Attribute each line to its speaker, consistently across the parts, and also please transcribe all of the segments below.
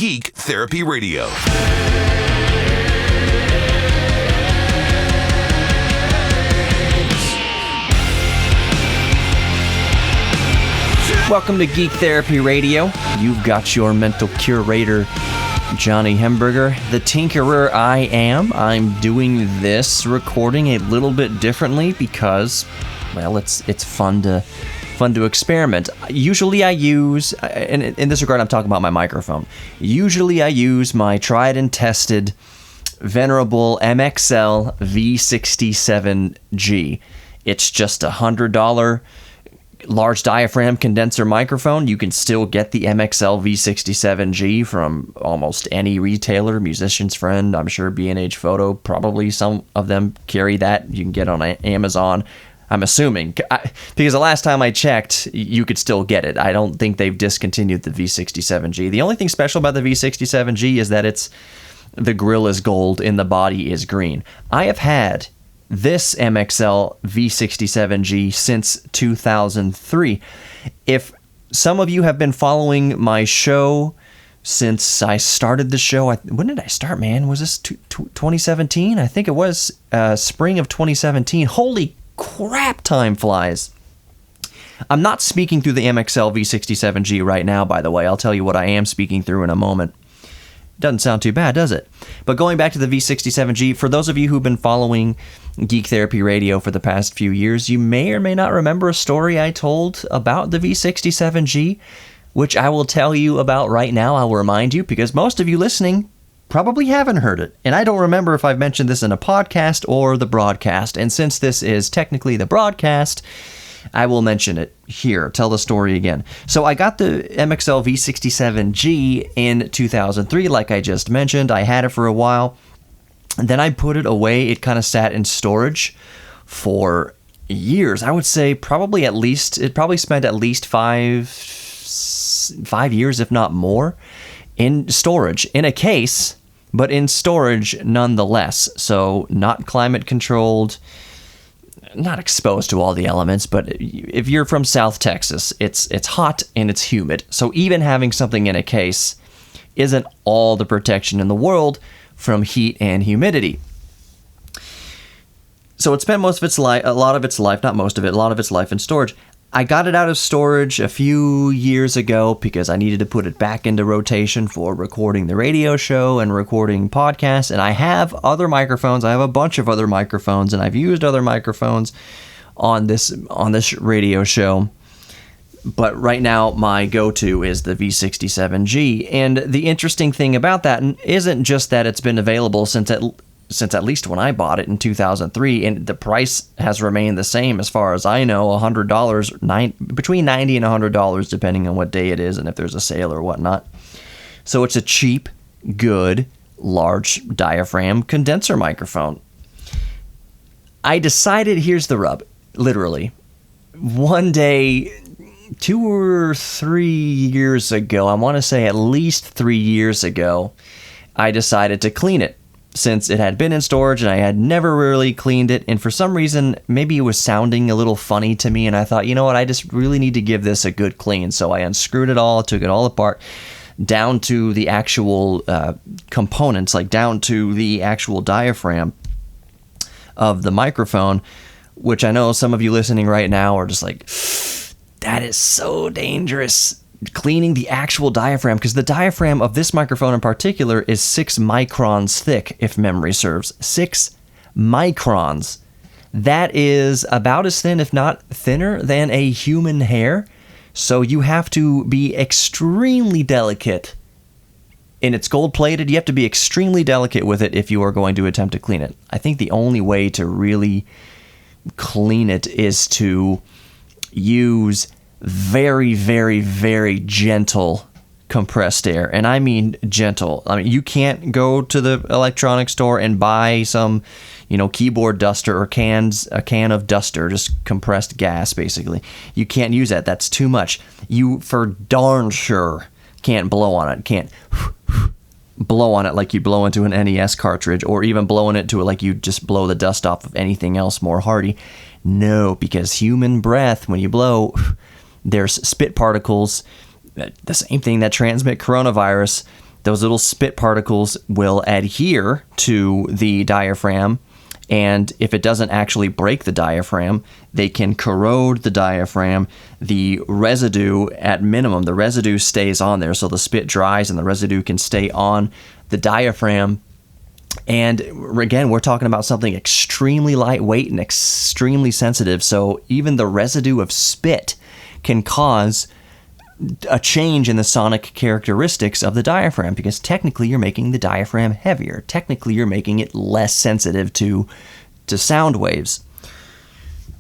Speaker 1: Geek Therapy Radio.
Speaker 2: Welcome to Geek Therapy Radio. You've got your mental curator, Johnny Hemberger, the tinkerer I am. I'm doing this recording a little bit differently because, well, it's fun to experiment. Usually I use, and in this regard I'm talking about my microphone, usually I use my tried and tested venerable MXL V67G. It's just $100 large diaphragm condenser microphone. You can still get the MXL V67G from almost any retailer, Musician's Friend, I'm sure B&H Photo, probably some of them carry that. You can get on Amazon, I'm assuming, because the last time I checked, you could still get it. I don't think they've discontinued the V67G. The only thing special about the V67G is that the grill is gold and the body is green. I have had this MXL V67G since 2003. If some of you have been following my show since I started the show, when did I start, man? Was this 2017? I think it was spring of 2017. Holy crap, time flies. I'm not speaking through the MXL V67G right now, by the way. I'll tell you what I am speaking through in a moment. Doesn't sound too bad, does it? But going back to the V67G, for those of you who've been following Geek Therapy Radio for the past few years, you may or may not remember a story I told about the V67G, which I will tell you about right now. I'll remind you, because most of you listening probably haven't heard it. And I don't remember if I've mentioned this in a podcast or the broadcast. And since this is technically the broadcast, I will mention it here. Tell the story again. So I got the MXL V67G in 2003, like I just mentioned. I had it for a while. And then I put it away. It kind of sat in storage for years. I would say it probably spent at least five years, if not more, in storage, in a case, but in storage nonetheless. So not climate controlled, not exposed to all the elements, but if you're from South Texas, it's hot and it's humid. So even having something in a case isn't all the protection in the world from heat and humidity. So it spent a lot of its life in storage. I got it out of storage a few years ago because I needed to put it back into rotation for recording the radio show and recording podcasts. And I have other microphones. I have a bunch of other microphones, and I've used other microphones on this radio show. But right now, my go-to is the V67G. And the interesting thing about that isn't just that it's been available since at least when I bought it in 2003, and the price has remained the same as far as I know, $100, between $90 and $100, depending on what day it is and if there's a sale or whatnot. So it's a cheap, good, large diaphragm condenser microphone. I decided, here's the rub, literally, one day, 2 or 3 years ago, I want to say at least 3 years ago, I decided to clean it, since it had been in storage and I had never really cleaned it. And for some reason, maybe it was sounding a little funny to me. And I thought, you know what, I just really need to give this a good clean. So I unscrewed it all, took it all apart, down to the actual components, like down to the actual diaphragm of the microphone, which I know some of you listening right now are just like, that is so dangerous. Cleaning the actual diaphragm, because the diaphragm of this microphone in particular is 6 microns thick, if memory serves. 6 microns. That is about as thin, if not thinner, than a human hair. So you have to be extremely delicate. And it's gold-plated. You have to be extremely delicate with it if you are going to attempt to clean it. I think the only way to really clean it is to use very, very, very gentle compressed air. And I mean gentle. I mean, you can't go to the electronics store and buy some, keyboard duster or a can of duster, just compressed gas, basically. You can't use that. That's too much. You, for darn sure, can't blow on it. Can't blow on it like you blow into an NES cartridge, or even blowing it to it like you just blow the dust off of anything else more hardy. No, because human breath, when you blow, there's spit particles, the same thing that transmit coronavirus, those little spit particles will adhere to the diaphragm, and if it doesn't actually break the diaphragm, they can corrode the diaphragm. The residue, at minimum, the residue stays on there, so the spit dries and the residue can stay on the diaphragm. And again, we're talking about something extremely lightweight and extremely sensitive, so even the residue of spit can cause a change in the sonic characteristics of the diaphragm, because technically you're making the diaphragm heavier. Technically you're making it less sensitive to sound waves.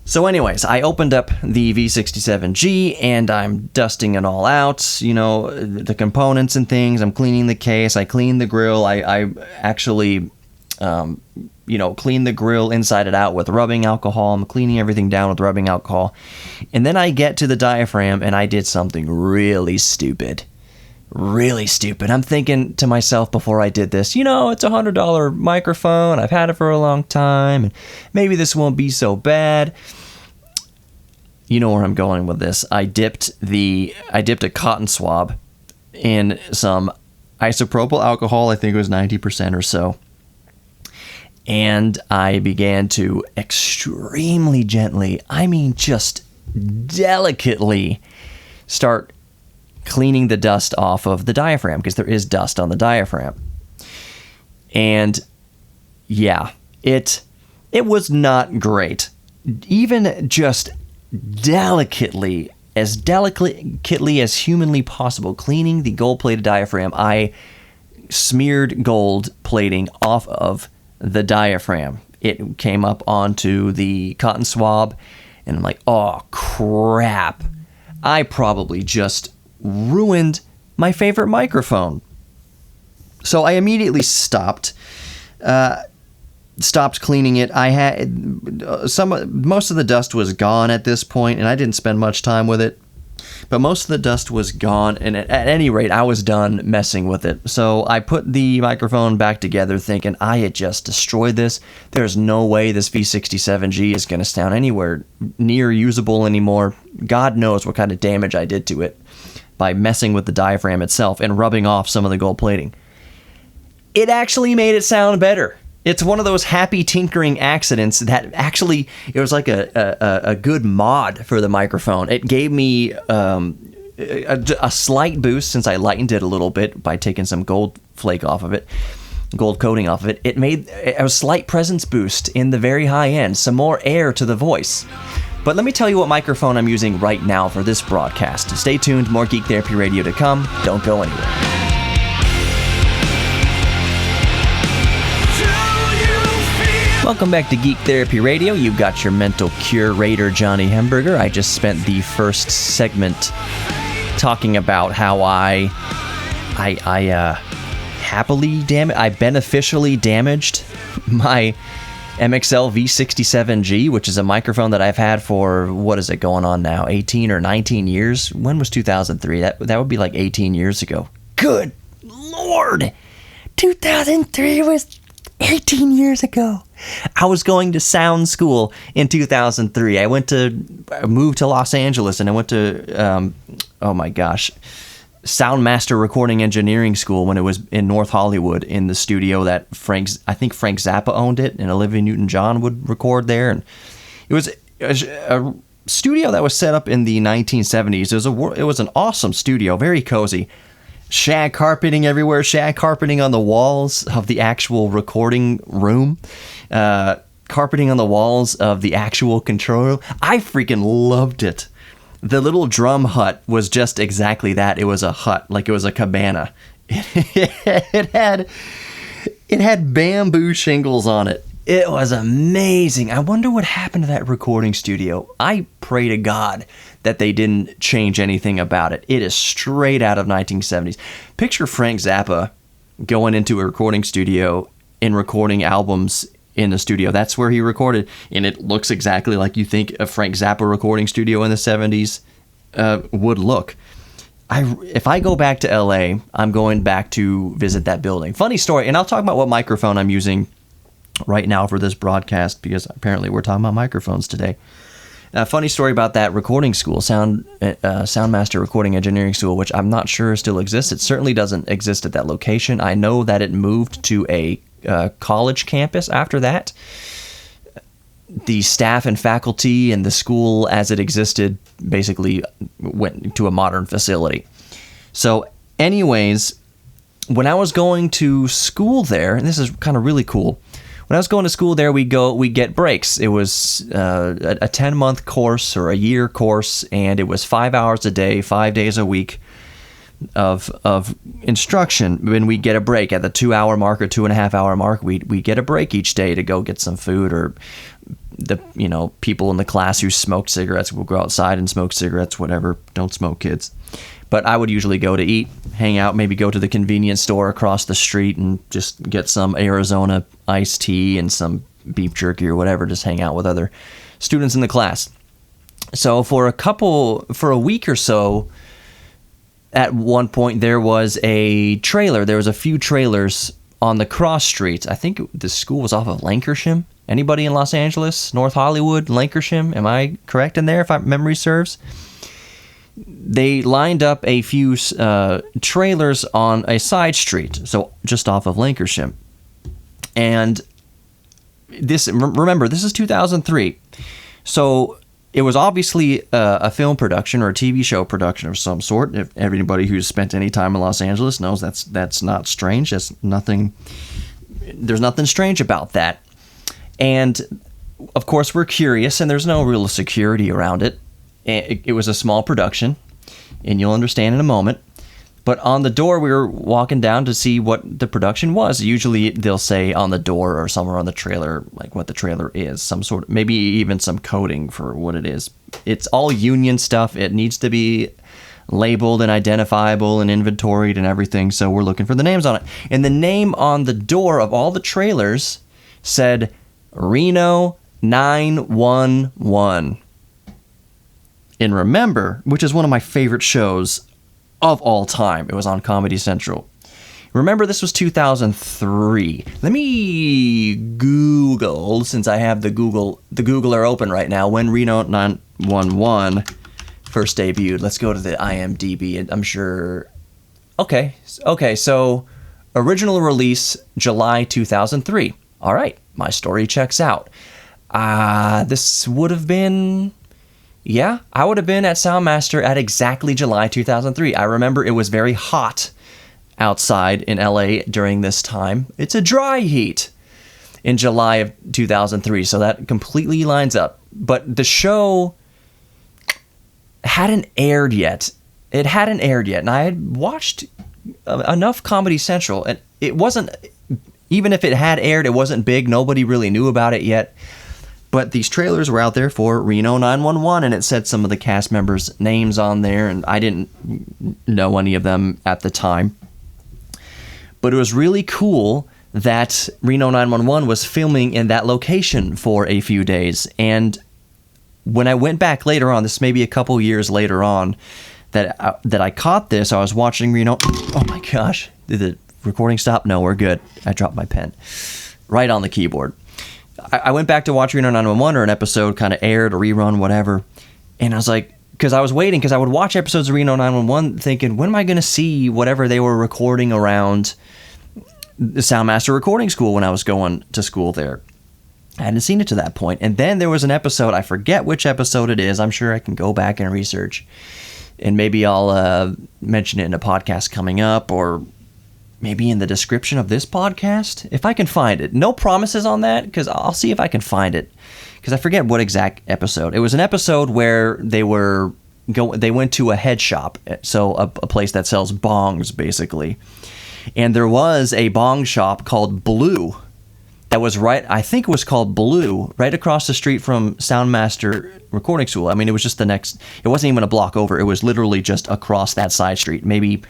Speaker 2: So anyways, I opened up the V67G and I'm dusting it all out, you know, the components and things. I'm cleaning the case. I cleaned the grill. I actually, clean the grill inside and out with rubbing alcohol. I'm cleaning everything down with rubbing alcohol. And then I get to the diaphragm and I did something really stupid. Really stupid. I'm thinking to myself before I did this, you know, it's a $100 microphone. I've had it for a long time, and maybe this won't be so bad. You know where I'm going with this. I dipped a cotton swab in some isopropyl alcohol. I think it was 90% or so. And I began to extremely gently, I mean just delicately, start cleaning the dust off of the diaphragm, because there is dust on the diaphragm. And yeah, it was not great. Even just delicately as humanly possible, cleaning the gold-plated diaphragm, I smeared gold plating off of the diaphragm. It came up onto the cotton swab, and I'm like, oh crap, I probably just ruined my favorite microphone. So I immediately stopped cleaning it. I had most of the dust was gone at this point, and I didn't spend much time with it. But most of the dust was gone, and at any rate, I was done messing with it. So I put the microphone back together thinking I had just destroyed this. There's no way this V67G is going to sound anywhere near usable anymore. God knows what kind of damage I did to it by messing with the diaphragm itself and rubbing off some of the gold plating. It actually made it sound better. It's one of those happy tinkering accidents that actually, it was like a good mod for the microphone. It gave me a slight boost since I lightened it a little bit by taking some gold flake off of it, gold coating off of it. It made a slight presence boost in the very high end, some more air to the voice. But let me tell you what microphone I'm using right now for this broadcast. Stay tuned, more Geek Therapy Radio to come. Don't go anywhere. Welcome back to Geek Therapy Radio. You've got your mental curator, Johnny Hemberger. I just spent the first segment talking about how I beneficially damaged my MXL V67G, which is a microphone that I've had for, what is it going on now, 18 or 19 years? When was 2003? That would be like 18 years ago. Good Lord! 2003 was 18 years ago. I was going to sound school in 2003. I moved to Los Angeles, and I went to, Soundmaster Recording Engineering School when it was in North Hollywood, in the studio that I think Frank Zappa owned it, and Olivia Newton-John would record there. And it was a studio that was set up in the 1970s. It was an awesome studio, very cozy. Shag carpeting everywhere, shag carpeting on the walls of the actual recording room, carpeting on the walls of the actual control room. I freaking loved it. The little drum hut was just exactly that. It was a hut, like it was a cabana. It had bamboo shingles on it. It was amazing. I wonder what happened to that recording studio. I pray to God that they didn't change anything about it. It is straight out of 1970s. Picture Frank Zappa going into a recording studio and recording albums in the studio. That's where he recorded, and it looks exactly like you think a Frank Zappa recording studio in the 70s would look. If I go back to LA, I'm going back to visit that building. Funny story, and I'll talk about what microphone I'm using right now for this broadcast, because apparently we're talking about microphones today. A funny story about that recording school, Soundmaster Recording Engineering School, which I'm not sure still exists. It certainly doesn't exist at that location. I know that it moved to a college campus after that. The staff and faculty and the school as it existed basically went to a modern facility. So anyways, when I was going to school there, and this is kind of really cool, when I was going to school there, we get breaks. It was a 10-month course or a year course, and it was 5 hours a day, 5 days a week of instruction. When we get a break at the 2-hour mark or 2.5-hour mark, we get a break each day to go get some food, or the people in the class who smoked cigarettes will go outside and smoke cigarettes, whatever. Don't smoke, kids. But I would usually go to eat, hang out, maybe go to the convenience store across the street and just get some Arizona iced tea and some beef jerky or whatever, just hang out with other students in the class. So for a week or so, at one point there was a trailer. There was a few trailers on the cross streets. I think the school was off of Lankershim. Anybody in Los Angeles? North Hollywood, Lankershim? Am I correct in there if memory serves? They lined up a few trailers on a side street, so just off of Lankershim. And remember, this is 2003. So it was obviously a film production or a TV show production of some sort. If everybody who's spent any time in Los Angeles knows that's not strange. There's nothing strange about that. And of course, we're curious, and there's no real security around it. It was a small production, and you'll understand in a moment. But on the door, we were walking down to see what the production was. Usually, they'll say on the door or somewhere on the trailer, like what the trailer is, some sort of, maybe even some coding for what it is. It's all union stuff. It needs to be labeled and identifiable and inventoried and everything. So we're looking for the names on it. And the name on the door of all the trailers said Reno 911. And remember, which is one of my favorite shows of all time. It was on Comedy Central. Remember, this was 2003. Let me Google, since I have the Googler open right now, when Reno 911 first debuted. Let's go to the IMDb. I'm sure. Okay, so original release, July 2003. All right, my story checks out. This would have been... Yeah, I would have been at Soundmaster at exactly July 2003. I remember it was very hot outside in LA during this time. It's a dry heat in July of 2003, so that completely lines up. But the show hadn't aired yet. It hadn't aired yet, and I had watched enough Comedy Central, and it wasn't, even if it had aired, it wasn't big. Nobody really knew about it yet. But these trailers were out there for Reno 911, and it said some of the cast members' names on there, and I didn't know any of them at the time. But it was really cool that Reno 911 was filming in that location for a few days. And when I went back later on, this may be a couple years later on, that I caught this, I was watching Reno. Oh my gosh, did the recording stop? No, we're good. I dropped my pen right on the keyboard. I went back to watch Reno 911, or an episode kind of aired, a rerun, whatever. And I was like, because I was waiting, because I would watch episodes of Reno 911 thinking, when am I going to see whatever they were recording around the Soundmaster Recording School when I was going to school there? I hadn't seen it to that point. And then there was an episode, I forget which episode it is. I'm sure I can go back and research. And maybe I'll mention it in a podcast coming up, or maybe in the description of this podcast, if I can find it. No promises on that, because I'll see if I can find it, because I forget what exact episode. It was an episode where they went to a head shop, so a place that sells bongs, basically. And there was a bong shop called Blue that was I think it was called Blue, right across the street from Soundmaster Recording School. I mean, it was just it wasn't even a block over. It was literally just across that side street, maybe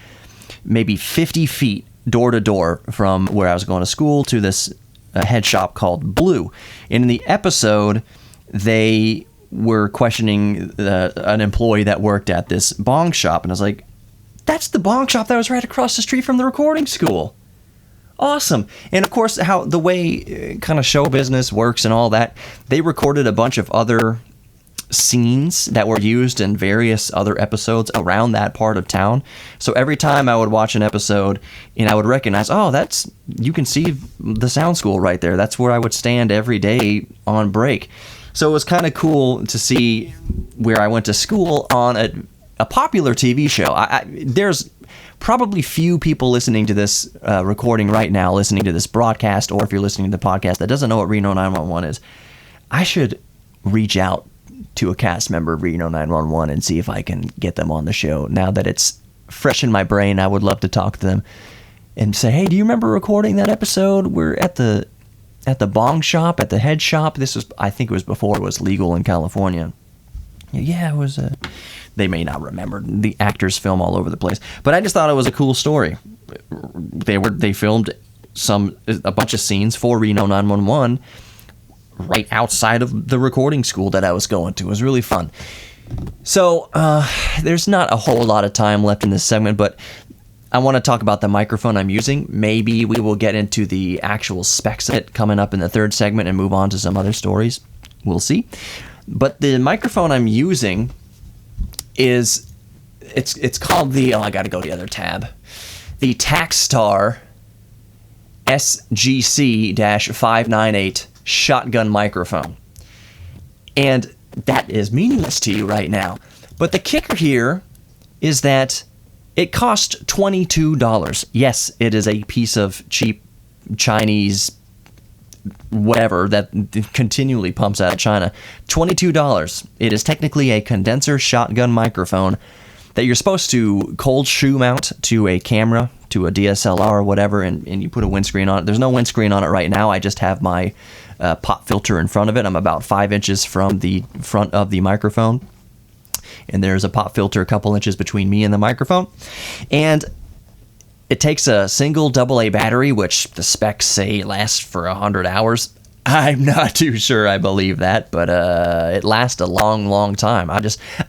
Speaker 2: 50 feet door to door from where I was going to school to this head shop called Blue. And in the episode, they were questioning an employee that worked at this bong shop, and I was like, that's the bong shop that was right across the street from the recording school. Awesome. And of course, how the way kind of show business works and all that, they recorded a bunch of other scenes that were used in various other episodes around that part of town. So every time I would watch an episode and I would recognize, oh, you can see the sound school right there. That's where I would stand every day on break. So it was kind of cool to see where I went to school on a popular TV show. There's probably few people listening to this recording right now, listening to this broadcast, or if you're listening to the podcast that doesn't know what Reno 911 is. I should reach out to a cast member of Reno 911 and see if I can get them on the show. Now that it's fresh in my brain, I would love to talk to them and say, hey, do you remember recording that episode? We're at the bong shop, at the head shop. I think it was before it was legal in California. Yeah, it was. They may not remember. The actors film all over the place, but I just thought it was a cool story. They filmed a bunch of scenes for Reno 911 right outside of the recording school that I was going to. It was really fun. So there's not a whole lot of time left in this segment, but I want to talk about the microphone I'm using. Maybe we will get into the actual specs of it coming up in the third segment and move on to some other stories. We'll see. But the microphone I'm using it's called I got to go to the other tab. The Takstar SGC-598 shotgun microphone. And that is meaningless to you right now. But the kicker here is that it cost $22. Yes, it is a piece of cheap Chinese whatever that continually pumps out of China. $22. It is technically a condenser shotgun microphone that you're supposed to cold shoe mount to a camera, to a DSLR or whatever, and you put a windscreen on it. There's no windscreen on it right now. I just have my pop filter in front of it. I'm about 5 inches from the front of the microphone, and there's a pop filter a couple inches between me and the microphone. And it takes a single AA battery, which the specs say lasts for 100 hours. I'm not too sure I believe that, but it lasts a long, long time. I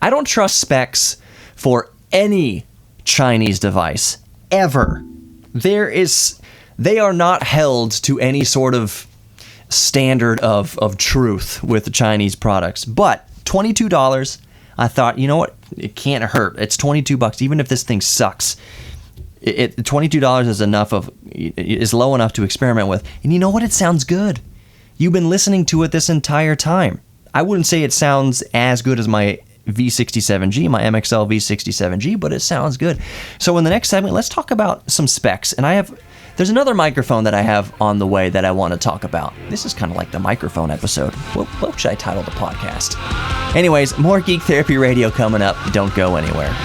Speaker 2: don't trust specs for any Chinese device ever. They are not held to any sort of standard of truth with the Chinese products. But $22, I thought, you know what? It can't hurt. It's $22, even if this thing sucks. $22 is low enough to experiment with. And you know what? It sounds good. You've been listening to it this entire time. I wouldn't say it sounds as good as my V67G, my MXL V67G, but it sounds good. So in the next segment, let's talk about some specs. And there's another microphone that I have on the way that I want to talk about. This is kind of like the microphone episode. What should I title the podcast? Anyways, more Geek Therapy Radio coming up. Don't go anywhere.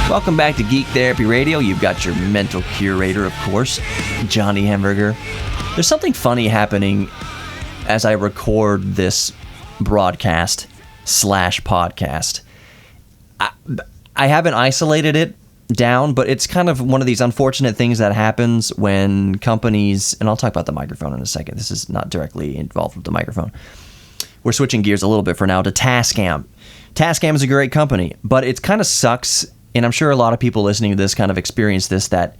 Speaker 2: Welcome back to Geek Therapy Radio. You've got your mental curator, of course, Johnny Hamburger. There's something funny happening as I record this broadcast/podcast. I haven't isolated it down, but it's kind of one of these unfortunate things that happens when companies, and I'll talk about the microphone in a second. This is not directly involved with the microphone. We're switching gears a little bit for now to Tascam. Tascam is a great company, but it kind of sucks, and I'm sure a lot of people listening to this kind of experience this, that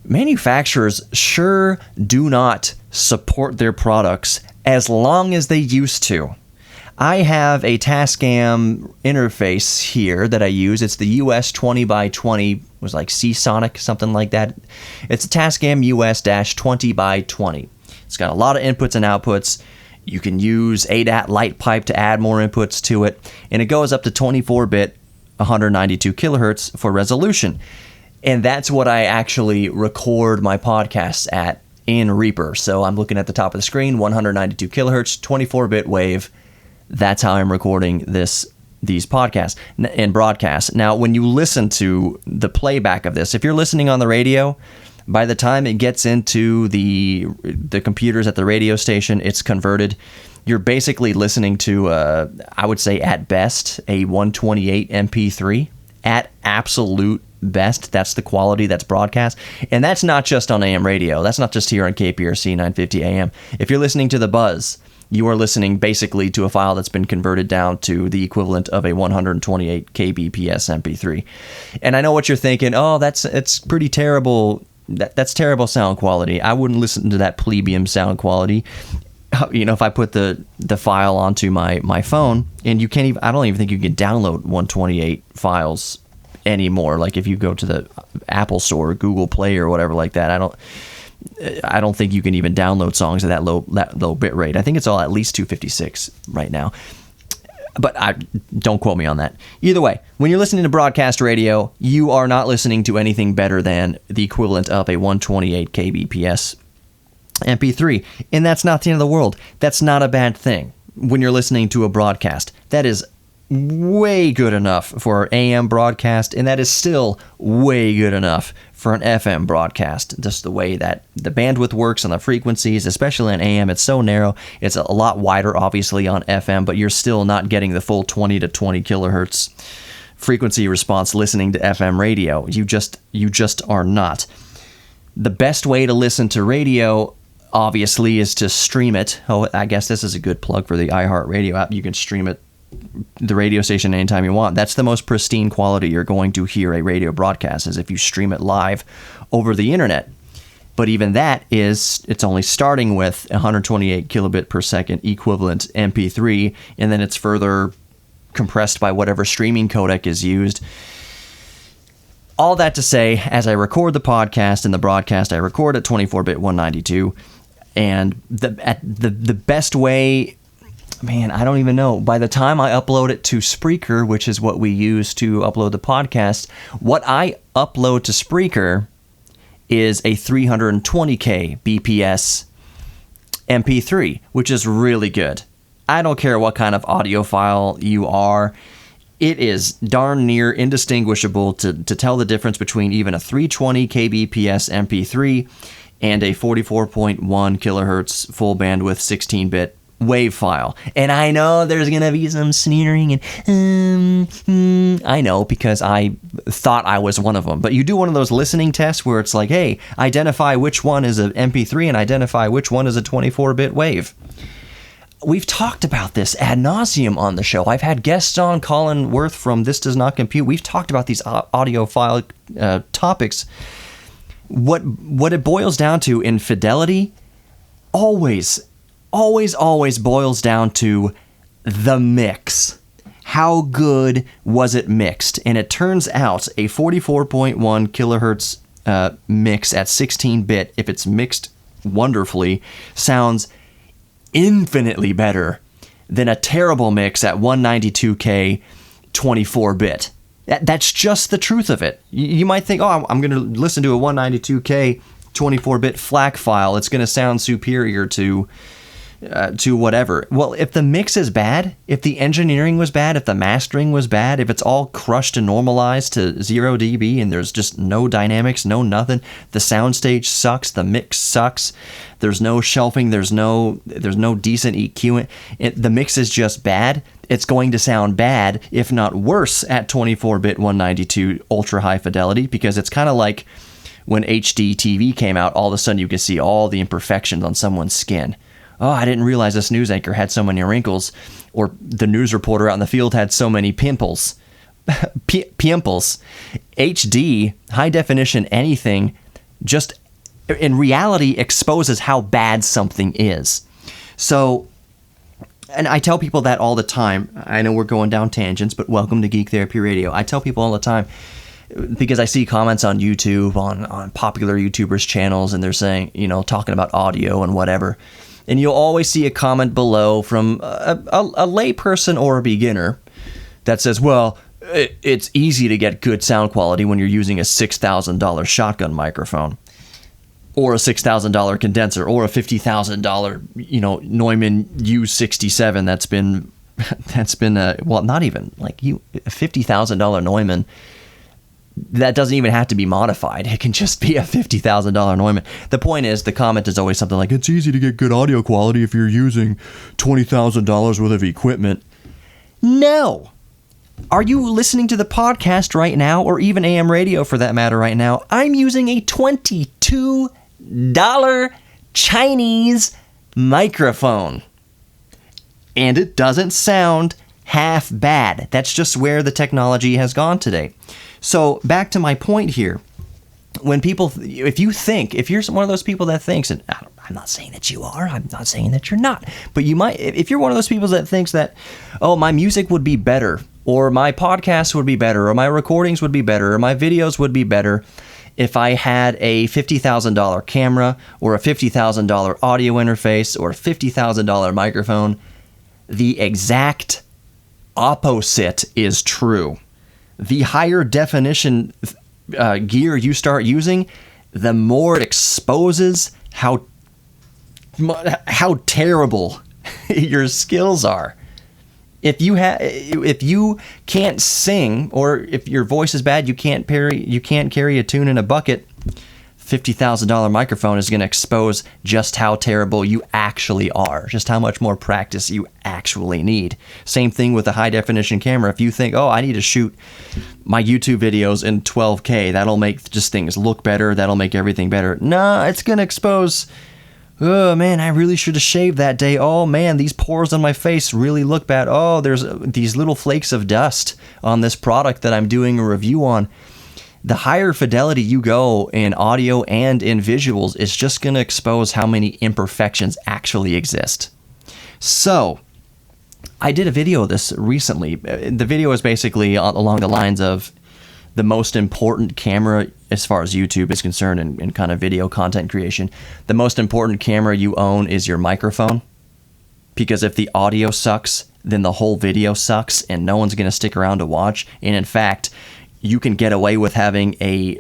Speaker 2: manufacturers sure do not support their products as long as they used to. I have a Tascam interface here that I use. It's the US 20x20, it was like Seasonic, something like that. It's a Tascam US-20x20. It's got a lot of inputs and outputs. You can use ADAT light pipe to add more inputs to it, and it goes up to 24-bit, 192 kilohertz for resolution. And that's what I actually record my podcasts at in Reaper. So I'm looking at the top of the screen, 192 kilohertz, 24-bit wave. That's how I'm recording these podcasts and broadcasts. Now, when you listen to the playback of this, if you're listening on the radio, by the time it gets into the computers at the radio station, it's converted. You're basically listening to, I would say at best, a 128 MP3. At absolute best, that's the quality that's broadcast. And that's not just on AM radio. That's not just here on KPRC 950 AM. If you're listening to The Buzz, you are listening basically to a file that's been converted down to the equivalent of a 128 kbps MP3. And I know what you're thinking, it's pretty terrible. That's terrible sound quality. I wouldn't listen to that plebeian sound quality. If I put the file onto my phone, and you can't even, I don't even think you can download 128 files anymore. Like if you go to the Apple Store or Google Play or whatever like that, I don't think you can even download songs at that low bit rate. I think it's all at least 256 right now. But don't quote me on that. Either way, when you're listening to broadcast radio, you are not listening to anything better than the equivalent of a 128 kbps MP3. And that's not the end of the world. That's not a bad thing when you're listening to a broadcast. That is way good enough for an AM broadcast, and that is still way good enough for an FM broadcast. Just the way that the bandwidth works on the frequencies, especially on AM, it's so narrow. It's a lot wider, obviously, on FM, but you're still not getting the full 20 to 20 kilohertz frequency response listening to FM radio. You just are not. The best way to listen to radio, obviously, is to stream it. Oh, I guess this is a good plug for the iHeartRadio app. You can stream it, the radio station, anytime you want. That's the most pristine quality you're going to hear a radio broadcast, is if you stream it live over the internet. But even that it's only starting with 128 kilobit per second equivalent MP3, and then it's further compressed by whatever streaming codec is used. All that to say, as I record the podcast and the broadcast, I record at 24-bit 192, and the best way, man, I don't even know. By the time I upload it to Spreaker, which is what we use to upload the podcast, what I upload to Spreaker is a 320k BPS MP3, which is really good. I don't care what kind of audiophile you are. It is darn near indistinguishable to tell the difference between even a 320 kbps MP3 and a 44.1 kilohertz full bandwidth 16-bit wave file. And I know there's going to be some sneering and I know, because I thought I was one of them. But you do one of those listening tests where it's like, hey, identify which one is an MP3 and identify which one is a 24-bit wave. We've talked about this ad nauseum on the show. I've had guests on, Colin Worth from This Does Not Compute. We've talked about these audiophile topics. What it boils down to in fidelity always boils down to the mix. How good was it mixed? And it turns out a 44.1 kilohertz mix at 16-bit, if it's mixed wonderfully, sounds infinitely better than a terrible mix at 192K 24-bit. That's just the truth of it. You might think, oh, I'm going to listen to a 192K 24-bit FLAC file. It's going to sound superior to whatever. Well, if the mix is bad, if the engineering was bad, if the mastering was bad, if it's all crushed and normalized to 0 dB and there's just no dynamics, no nothing, the soundstage sucks, the mix sucks, there's no shelving, there's no decent EQ, the mix is just bad, it's going to sound bad, if not worse, at 24-bit 192 ultra high fidelity, because it's kind of like when HD TV came out, all of a sudden you can see all the imperfections on someone's skin. Oh, I didn't realize this news anchor had so many wrinkles, or the news reporter out in the field had so many pimples. Pimples. HD, high definition anything, just in reality exposes how bad something is. So, and I tell people that all the time. I know we're going down tangents, but welcome to Geek Therapy Radio. I tell people all the time, because I see comments on YouTube, on popular YouTubers' channels, and they're saying, talking about audio and whatever. And you'll always see a comment below from a layperson or a beginner that says, well, it's easy to get good sound quality when you're using a $6,000 shotgun microphone, or a $6,000 condenser, or a $50,000, Neumann U67 that's been not even like a $50,000 Neumann. That doesn't even have to be modified. It can just be a $50,000 Neumann. The point is, the comment is always something like, it's easy to get good audio quality if you're using $20,000 worth of equipment. No. Are you listening to the podcast right now, or even AM radio for that matter right now? I'm using a $22 Chinese microphone. And it doesn't sound half bad. That's just where the technology has gone today. So back to my point here. when people, if you're one of those people that thinks, and I'm not saying that you are, I'm not saying that you're not, but you might, if you're one of those people that thinks that, oh, my music would be better, or my podcast would be better, or my recordings would be better, or my videos would be better if I had a $50,000 camera, or a $50,000 audio interface, or a $50,000 microphone, the exact opposite is true. The higher definition gear you start using, the more it exposes how terrible your skills are. If you can't sing, or if your voice is bad, you can't carry a tune in a bucket, $50,000 microphone is going to expose just how terrible you actually are, just how much more practice you actually need. Same thing with a high definition camera. If you think, oh, I need to shoot my YouTube videos in 12K, that'll make just things look better, that'll make everything better. Nah, it's going to expose, oh man, I really should have shaved that day. Oh man, these pores on my face really look bad. Oh, there's these little flakes of dust on this product that I'm doing a review on. The higher fidelity you go in audio and in visuals is just going to expose how many imperfections actually exist. So, I did a video of this recently. The video is basically along the lines of the most important camera as far as YouTube is concerned and kind of video content creation. The most important camera you own is your microphone. Because if the audio sucks, then the whole video sucks and no one's going to stick around to watch. And in fact, you can get away with having a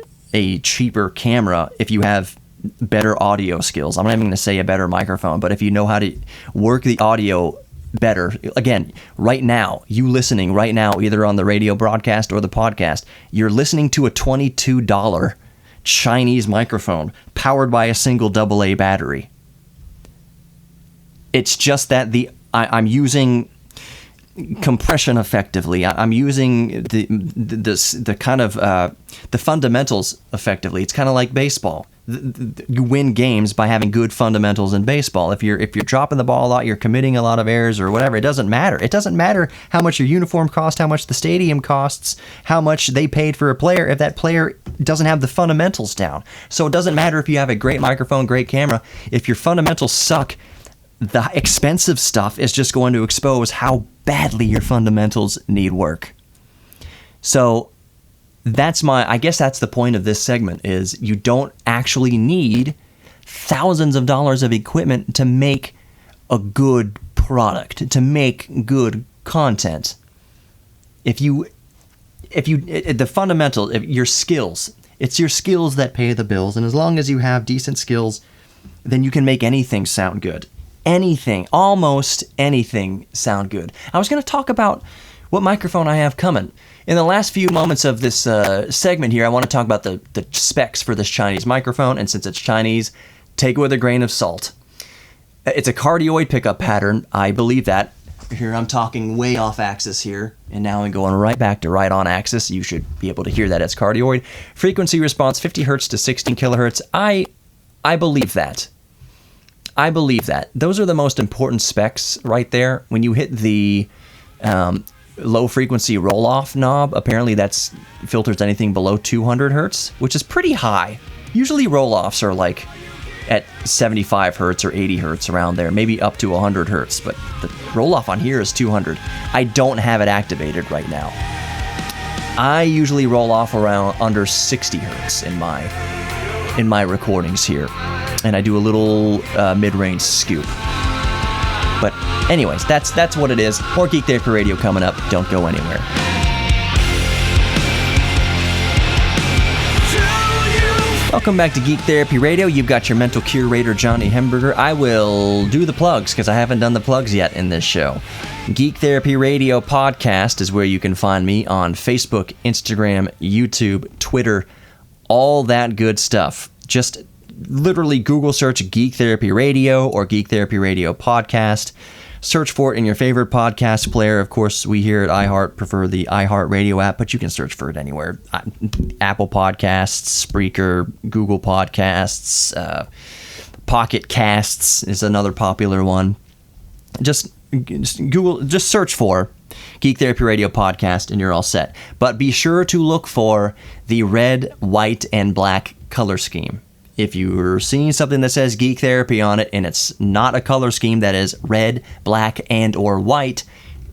Speaker 2: cheaper camera if you have better audio skills. I'm not even going to say a better microphone, but if you know how to work the audio better. Again, right now, you listening right now, either on the radio broadcast or the podcast, you're listening to a $22 Chinese microphone powered by a single AA battery. It's just that I'm using compression effectively. I'm using the kind of the fundamentals effectively. It's kind of like baseball. You win games by having good fundamentals in baseball. If you're dropping the ball a lot, you're committing a lot of errors or whatever. It doesn't matter. It doesn't matter how much your uniform costs, how much the stadium costs, how much they paid for a player if that player doesn't have the fundamentals down. So it doesn't matter if you have a great microphone, great camera. If your fundamentals suck, the expensive stuff is just going to expose how badly your fundamentals need work. So I guess that's the point of this segment, is you don't actually need thousands of dollars of equipment to make a good product, to make good content. The fundamental, your skills, it's your skills that pay the bills. And as long as you have decent skills, then you can make anything sound good. Anything, almost anything sound good. I was going to talk about what microphone I have coming. In the last few moments of this segment here, I want to talk about the specs for this Chinese microphone, and since it's Chinese, take it with a grain of salt. It's a cardioid pickup pattern, I believe that. Here I'm talking way off axis here, and now I'm going right back to right on axis. You should be able to hear that it's cardioid. Frequency response, 50 hertz to 16 kilohertz. I believe that. I believe that. Those are the most important specs right there. When you hit the low frequency roll-off knob, apparently that's filters anything below 200 hertz, which is pretty high. Usually roll-offs are like at 75 hertz or 80 hertz, around there, maybe up to 100 hertz, but the roll-off on here is 200. I don't have it activated right now. I usually roll off around under 60 hertz in my recordings here, and I do a little mid-range scoop. But anyways, that's what it is. More Geek Therapy Radio coming up. Don't go anywhere. Welcome back to Geek Therapy Radio. You've got your mental curator, Johnny Hemberger. I will do the plugs because I haven't done the plugs yet in this show. Geek Therapy Radio Podcast is where you can find me on Facebook, Instagram, YouTube, Twitter, all that good stuff. Just literally Google search Geek Therapy Radio or Geek Therapy Radio Podcast. Search for it in your favorite podcast player. Of course, we here at iHeart prefer the iHeart Radio app, but you can search for it anywhere. Apple Podcasts, Spreaker, Google Podcasts, Pocket Casts is another popular one. Just Google, just search for Geek Therapy Radio podcast, and you're all set. But be sure to look for the red, white, and black color scheme. If you're seeing something that says Geek Therapy on it and it's not a color scheme that is red, black, and or white,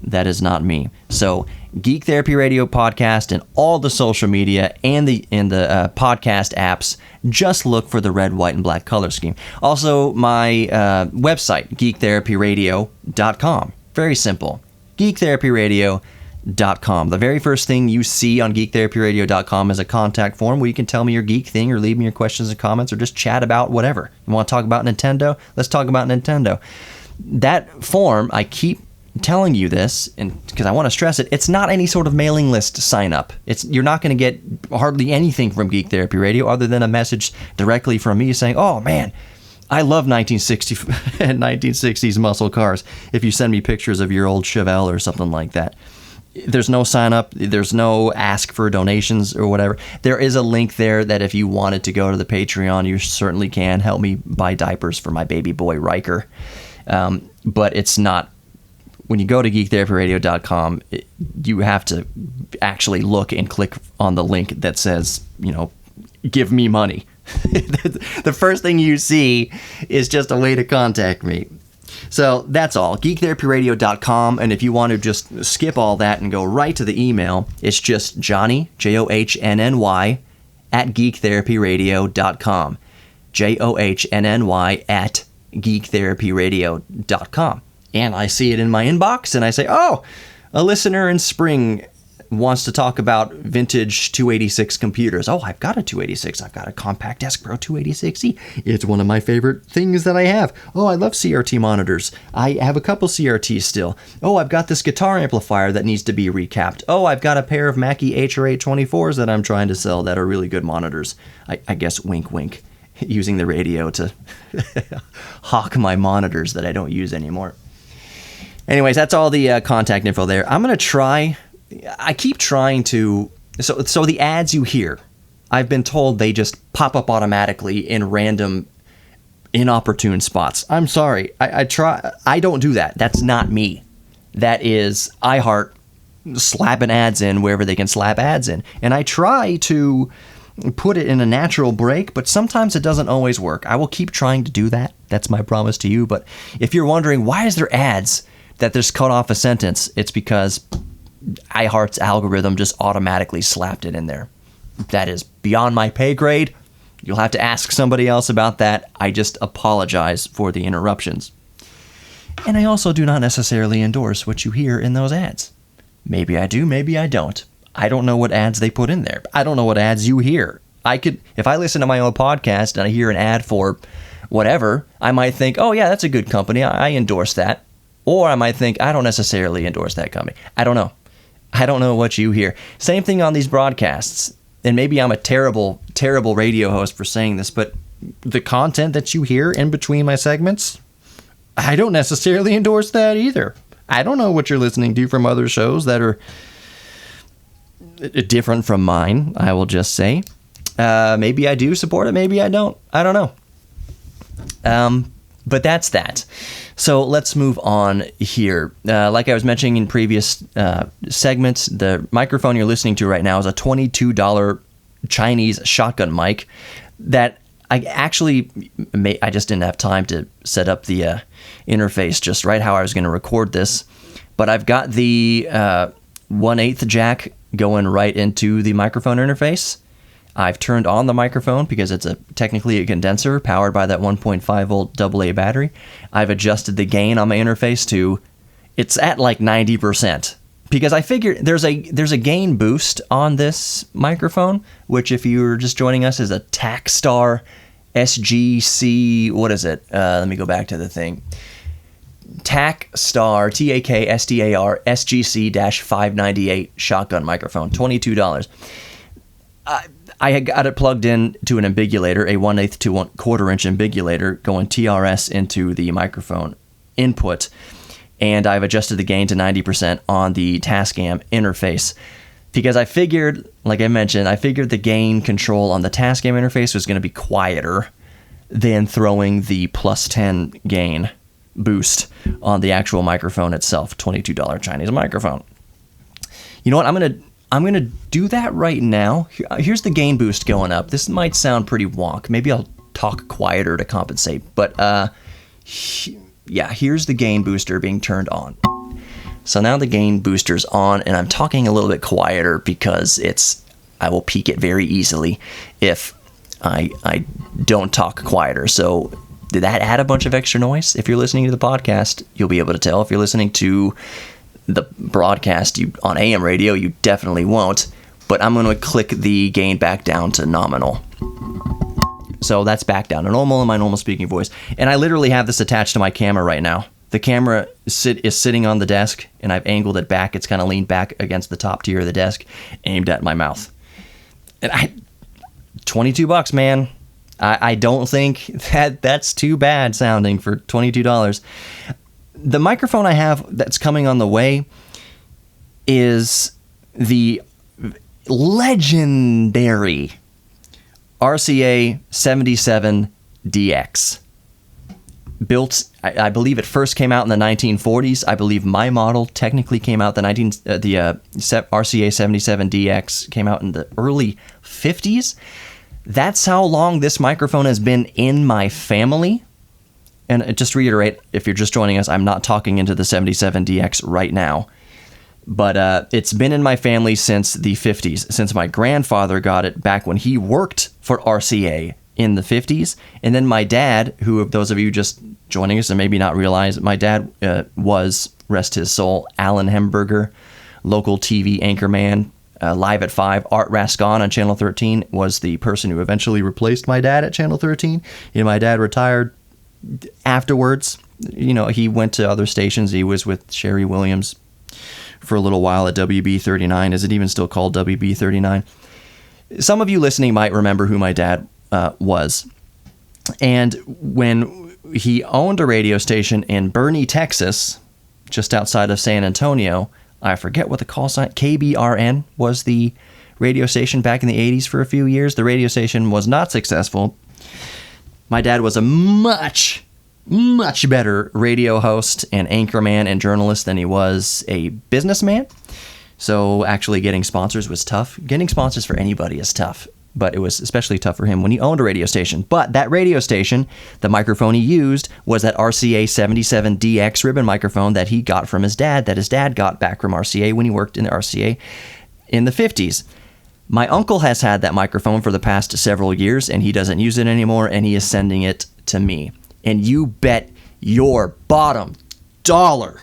Speaker 2: that is not me. So Geek Therapy Radio podcast and all the social media and the podcast apps, just look for the red, white, and black color scheme. Also, my website, geektherapyradio.com. Very simple. geektherapyradio.com. The very first thing you see on geektherapyradio.com is a contact form where you can tell me your geek thing or leave me your questions and comments or just chat about whatever. You want to talk about Nintendo? Let's talk about Nintendo. That form, I keep telling you this, and because I want to stress it, it's not any sort of mailing list sign up. You're not going to get hardly anything from Geek Therapy Radio other than a message directly from me saying, oh man, I love 1960s muscle cars. If you send me pictures of your old Chevelle or something like that. There's no sign up. There's no ask for donations or whatever. There is a link there that if you wanted to go to the Patreon, you certainly can help me buy diapers for my baby boy Riker. But it's not. When you go to geektherapyradio.com, you have to actually look and click on the link that says, give me money. The first thing you see is just a way to contact me. So that's all. geektherapyradio.com. And if you want to just skip all that and go right to the email, it's just Johnny, JOHNNY, at geektherapyradio.com. JOHNNY at geektherapyradio.com. And I see it in my inbox, and I say, oh, a listener in Spring wants to talk about vintage 286 computers. Oh, I've got a 286. I've got a Compact Desk Pro 286E. It's one of my favorite things that I have. Oh, I love CRT monitors. I have a couple CRTs still. Oh, I've got this guitar amplifier that needs to be recapped. Oh, I've got a pair of Mackie HR824s that I'm trying to sell that are really good monitors. I guess wink, wink, using the radio to hawk my monitors that I don't use anymore. Anyways, that's all the contact info there. I'm going to try. I keep trying to. So the ads you hear, I've been told they just pop up automatically in random, inopportune spots. I'm sorry. I try. I don't do that. That's not me. That is iHeart slapping ads in wherever they can slap ads in. And I try to put it in a natural break, but sometimes it doesn't always work. I will keep trying to do that. That's my promise to you. But if you're wondering, why is there ads that just cut off a sentence, it's because iHeart's algorithm just automatically slapped it in there. That is beyond my pay grade. You'll have to ask somebody else about that. I just apologize for the interruptions. And I also do not necessarily endorse what you hear in those ads. Maybe I do, maybe I don't. I don't know what ads they put in there. I don't know what ads you hear. If I listen to my own podcast and I hear an ad for whatever, I might think, oh yeah, that's a good company. I endorse that. Or I might think, I don't necessarily endorse that company. I don't know. I don't know what you hear. Same thing on these broadcasts. And maybe I'm a terrible, terrible radio host for saying this, but the content that you hear in between my segments, I don't necessarily endorse that either. I don't know what you're listening to from other shows that are different from mine, I will just say. Maybe I do support it, maybe I don't. I don't know. But that's that. So let's move on here. Like I was mentioning in previous segments, the microphone you're listening to right now is a $22 Chinese shotgun mic that I just didn't have time to set up the interface just right how I was going to record this. But I've got the 1/8 jack going right into the microphone interface. I've turned on the microphone because it's technically a condenser powered by that 1.5 volt AA battery. I've adjusted the gain on my interface to, it's at like 90%. Because I figured there's a gain boost on this microphone, which if you're just joining us is a Takstar SGC, what is it? Let me go back to the thing. Takstar, Takstar SGC-598 shotgun microphone, $22. I had got it plugged in to an ambigulator, a 1/8 to 1/4 inch ambigulator, going TRS into the microphone input, and I've adjusted the gain to 90% on the Tascam interface. Because I figured, like I mentioned, the gain control on the Tascam interface was going to be quieter than throwing the +10 gain boost on the actual microphone itself, $22 Chinese microphone. You know what? I'm gonna do that right now. Here's the gain boost going up. This might sound pretty wonk. Maybe I'll talk quieter to compensate. But yeah, here's the gain booster being turned on. So now the gain booster's on, and I'm talking a little bit quieter because I will peak it very easily if I don't talk quieter. So did that add a bunch of extra noise? If you're listening to the podcast, you'll be able to tell. If you're listening to the broadcast on AM radio, you definitely won't. But I'm going to click the gain back down to nominal. So that's back down to normal in my normal speaking voice. And I literally have this attached to my camera right now. The camera is sitting on the desk, and I've angled it back. It's kind of leaned back against the top tier of the desk, aimed at my mouth. And $22, man. I don't think that's too bad sounding for $22. The microphone I have that's coming on the way is the legendary RCA 77DX. Built, I believe it first came out in the 1940s. I believe my model technically came out the RCA 77DX came out in the early 50s. That's how long this microphone has been in my family. And just to reiterate, if you're just joining us, I'm not talking into the 77DX right now. But it's been in my family since the 50s, since my grandfather got it back when he worked for RCA in the 50s. And then my dad, who, those of you just joining us and maybe not realize, my dad was, rest his soul, Alan Hemberger, local TV anchorman, Live at 5. Art Rascon on Channel 13 was the person who eventually replaced my dad at Channel 13. And my dad retired afterwards. You know, he went to other stations. He was with Sherry Williams for a little while at WB 39. Is it even still called WB 39? Some of you listening might remember who my dad was. And when he owned a radio station in Boerne, Texas, just outside of San Antonio, I forget what the call sign, KBRN was the radio station back in the 80s for a few years. The radio station was not successful. My dad was a much better radio host and anchorman and journalist than he was a businessman. So actually getting sponsors was tough. Getting sponsors for anybody is tough, but it was especially tough for him when he owned a radio station. But that radio station, the microphone he used was that RCA 77DX ribbon microphone that he got from his dad, that his dad got back from RCA when he worked in the RCA in the 50s. My uncle has had that microphone for the past several years, and he doesn't use it anymore, and he is sending it to me. And you bet your bottom dollar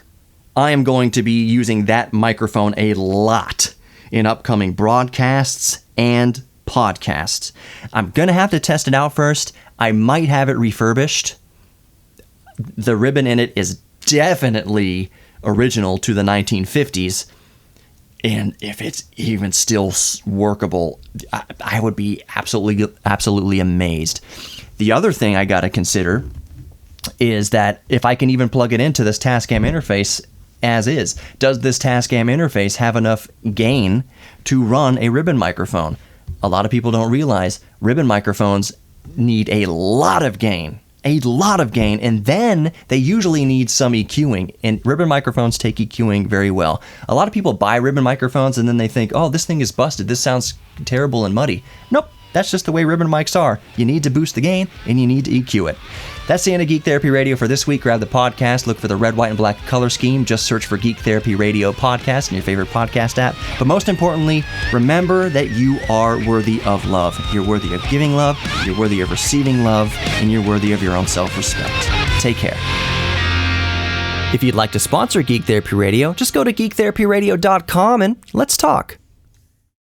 Speaker 2: I am going to be using that microphone a lot in upcoming broadcasts and podcasts. I'm going to have to test it out first. I might have it refurbished. The ribbon in it is definitely original to the 1950s. And if it's even still workable, I would be absolutely amazed. The other thing I got to consider is that if I can even plug it into this Tascam interface as is, does this Tascam interface have enough gain to run a ribbon microphone? A lot of people don't realize ribbon microphones need a lot of gain, and then they usually need some EQing, and ribbon microphones take EQing very well. A lot of people buy ribbon microphones and then they think, oh, this thing is busted, this sounds terrible and muddy. Nope, that's just the way ribbon mics are. You need to boost the gain and you need to EQ it. That's the end of Geek Therapy Radio for this week. Grab the podcast, look for the red, white, and black color scheme. Just search for Geek Therapy Radio Podcast in your favorite podcast app. But most importantly, remember that you are worthy of love. You're worthy of giving love, you're worthy of receiving love, and you're worthy of your own self-respect. Take care. If you'd like to sponsor Geek Therapy Radio, just go to geektherapyradio.com and let's talk.